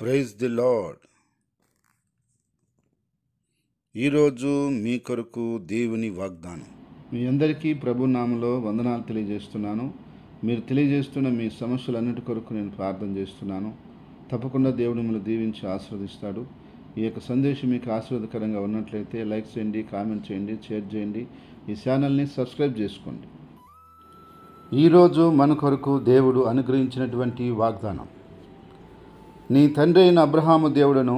Praise the lord. ఈరోజు మీ కొరకు దేవుని వాగ్దానం. మీ అందరికీ ప్రభు నామములో వందనాలు తెలియజేస్తున్నాను. మీరు తెలియజేస్తున్న మీ సమస్యలన్నిటి కొరకు నేను ప్రార్థన చేస్తున్నాను. తప్పకుండా దేవుడు మిమ్మల్ని దీవించి ఆశీర్వదిస్తాడు. ఈ యొక్క సందేశం మీకు ఆశీర్వాదకరంగా ఉన్నట్లయితే లైక్ చేయండి, కామెంట్ చేయండి, షేర్ చేయండి. ఈ ఛానల్ని సబ్స్క్రైబ్ చేసుకోండి. ఈరోజు మన కొరకు దేవుడు అనుగ్రహించినటువంటి వాగ్దానం. నీ తండ్రి అయిన అబ్రహాము దేవుడను,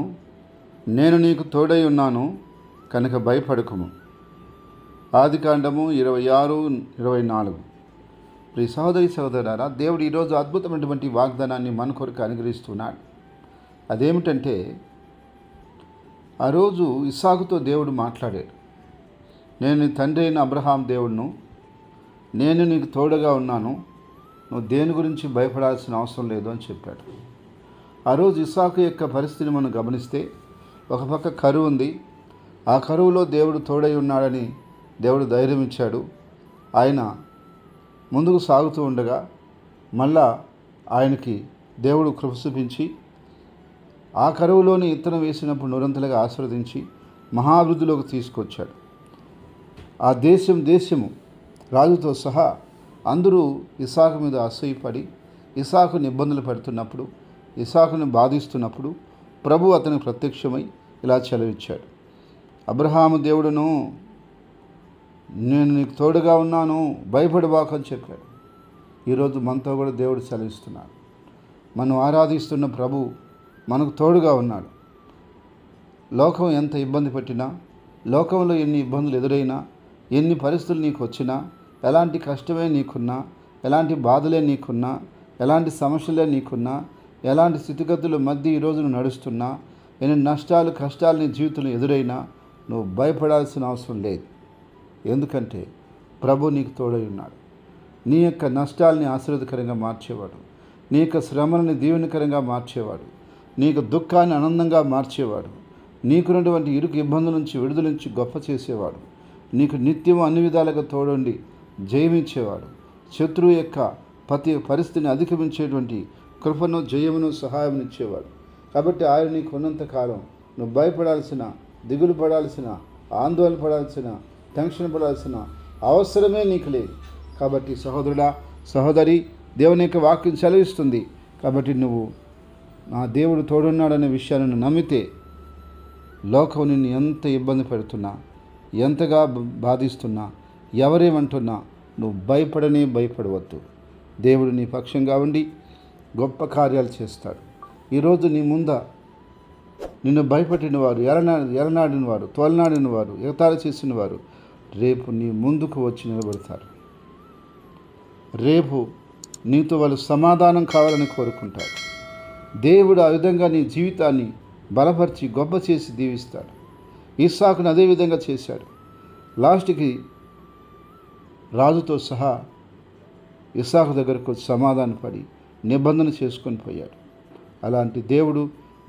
నేను నీకు తోడై ఉన్నాను కనుక భయపడకుము. ఆదికాండము 26:24. ప్రియ సహోదరి సహోదరులారా, దేవుడు ఈరోజు అద్భుతమైనటువంటి వాగ్దానాన్ని మన కొరకు అనుగ్రహిస్తున్నాడు. అదేమిటంటే, ఆ రోజు ఇస్సాకుతో దేవుడు మాట్లాడాడు. నేను నీ తండ్రి అయిన అబ్రహాం దేవుడును, నేను నీకు తోడుగా ఉన్నాను, నువ్వు దేని గురించి భయపడాల్సిన అవసరం లేదు అని చెప్పాడు. ఆ రోజు ఇస్సాకు యొక్క పరిస్థితిని మనం గమనిస్తే, ఒక పక్క కరువు ఉంది. ఆ కరువులో దేవుడు తోడై ఉన్నాడని దేవుడు ధైర్యం ఇచ్చాడు. ఆయన ముందుకు సాగుతూ ఉండగా మళ్ళా ఆయనకి దేవుడు కృప చూపించి ఆ కరువులోని ఇత్తనం వేసినప్పుడు నూరంతలుగా ఆశీర్వదించి మహాభివృద్ధిలోకి తీసుకొచ్చాడు. ఆ దేశము రాజుతో సహా అందరూ ఇస్సాకు మీద అసూయపడి ఇస్సాకుని ఇబ్బందులు పెడుతున్నప్పుడు, ఇస్సాకుని బాధిస్తున్నప్పుడు ప్రభు అతనికి ప్రత్యక్షమై ఇలా సెలవిచ్చాడు. అబ్రహాము దేవుడును, నేను నీకు తోడుగా ఉన్నాను, భయపడబాకు అని చెప్పాడు. ఈరోజు మనతో కూడా దేవుడు సెలవిస్తున్నాడు. మనం ఆరాధిస్తున్న ప్రభు మనకు తోడుగా ఉన్నాడు. లోకం ఎంత ఇబ్బంది పెట్టినా, లోకంలో ఎన్ని ఇబ్బందులు ఎదురైనా, ఎన్ని పరిస్థితులు నీకు వచ్చినా, ఎలాంటి కష్టమే నీకున్నా, ఎలాంటి బాధలే నీకున్నా, ఎలాంటి సమస్యలే నీకున్నా, ఎలాంటి స్థితిగతుల మధ్య ఈరోజు నువ్వు నడుస్తున్నా, ఎన్ని నష్టాలు కష్టాలు నీ జీవితంలో ఎదురైనా నువ్వు భయపడాల్సిన అవసరం లేదు. ఎందుకంటే ప్రభు నీకు తోడై ఉన్నాడు. నీ యొక్క నష్టాలని ఆశీర్వాదకరంగా మార్చేవాడు, నీ యొక్క శ్రమలని దీవెనకరంగా మార్చేవాడు, నీకు దుఃఖాన్ని ఆనందంగా మార్చేవాడు, నీకున్నటువంటి ఇరుకు ఇబ్బందుల నుంచి విడుదల నుంచి గొప్ప చేసేవాడు, నీకు నిత్యం అన్ని విధాలుగా తోడుండి జయమిచ్చేవాడు, శత్రువు యొక్క ప్రతి పరిస్థితిని అధిగమించేటువంటి కృపను, జయమును, సహాయం ఇచ్చేవాడు. కాబట్టి ఆయన నీకు ఉన్నంతకాలం నువ్వు భయపడాల్సిన, దిగులు పడాల్సిన, ఆందోళన పడాల్సిన, టెన్షన్ పడాల్సిన అవసరమే నీకు లేదు. కాబట్టి సహోదరుడా, సహోదరి, దేవుని యొక్క వాక్యం సెలవిస్తుంది. కాబట్టి నువ్వు నా దేవుడు తోడున్నాడనే విషయాన్ని నమ్మితే లోకం నిన్ను ఎంత ఇబ్బంది పెడుతున్నా, ఎంతగా బాధిస్తున్నా, ఎవరేమంటున్నా నువ్వు భయపడవద్దు. దేవుడు నీ పక్షంగా ఉండి గొప్ప కార్యాలు చేస్తాడు. ఈరోజు నీ ముంద నిన్ను భయపెట్టిన వారు, ఎరనాడిన వారు, తోలనాడిన వారు, ఎగతాళి చేసిన వారు రేపు నీ ముందుకు వచ్చి నిలబడతారు. రేపు నీతో వాళ్ళు సమాధానం కావాలని కోరుకుంటారు. దేవుడు ఆ విధంగా నీ జీవితాన్ని బలపరిచి గొప్ప చేసి దీవిస్తాడు. ఇస్సాకును అదే విధంగా చేశాడు. లాస్ట్కి రాజుతో సహా ఇస్సాకు దగ్గరకు సమాధానపడి నిబంధన చేసుకొని పోయాడు. అలాంటి దేవుడు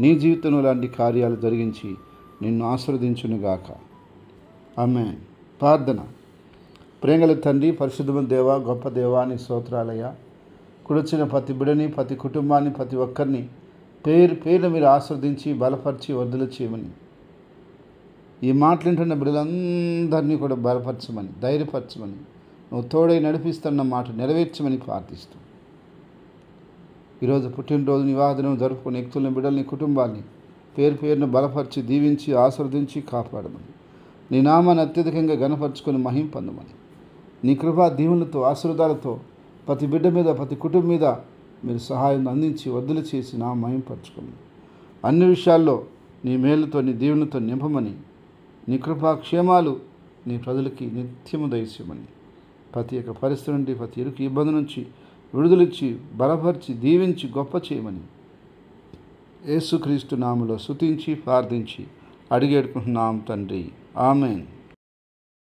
నీ జీవితంలో లాంటి కార్యాలు జరిగించి నిన్ను ఆశీర్వదించునుగాక. ఆమేన్. ప్రార్థన. ప్రేమగల తండ్రి, పరిశుద్ధమైన దేవా, గొప్ప దేవాని స్తోత్రాలయ్యా. కుడిచిన ప్రతి బిడని, ప్రతి కుటుంబాన్ని, ప్రతి ఒక్కరిని పేరు మీరు ఆశీర్వదించి బలపరిచి వర్ధలు చేయమని, ఈ మాటలింటున్న బిడ్డలందరినీ కూడా బలపరచమని, ధైర్యపరచమని, నువ్వు తోడై నడిపిస్తున్న మాట నెరవేర్చమని ప్రార్థిస్తూ, ఈరోజు పుట్టినరోజు నివాదనం జరుపుకునే వ్యక్తులని, బిడ్డల్ని, కుటుంబాన్ని పేరును బలపరిచి దీవించి ఆశీర్వదించి కాపాడమని, నీ నామాన్ని అత్యధికంగా ఘనపరుచుకొని మహిమ పొందమని, నీ కృపా దీవులతో ఆశీర్వాదాలతో ప్రతి బిడ్డ మీద, ప్రతి కుటుంబం మీద మీరు సహాయం అందించి వద్దులు చేసి నా మహింపరచుకోమని, అన్ని విషయాల్లో నీ మేలుతో, నీ దీవులతో నింపమని, నీ కృపా క్షేమాలు నీ ప్రజలకి నిత్యము దయచేయమని, ప్రతి ఒక్క పరిస్థితి నుండి, ప్రతి ఇరుకు ఇబ్బంది నుంచి విడుదలిచ్చి బలపరిచి దీవించి గొప్ప చేయమని యేసుక్రీస్తు నామములో స్తుతించి ప్రార్థించి అడిగేడుకుంటున్నాం తండ్రి. ఆమేన్.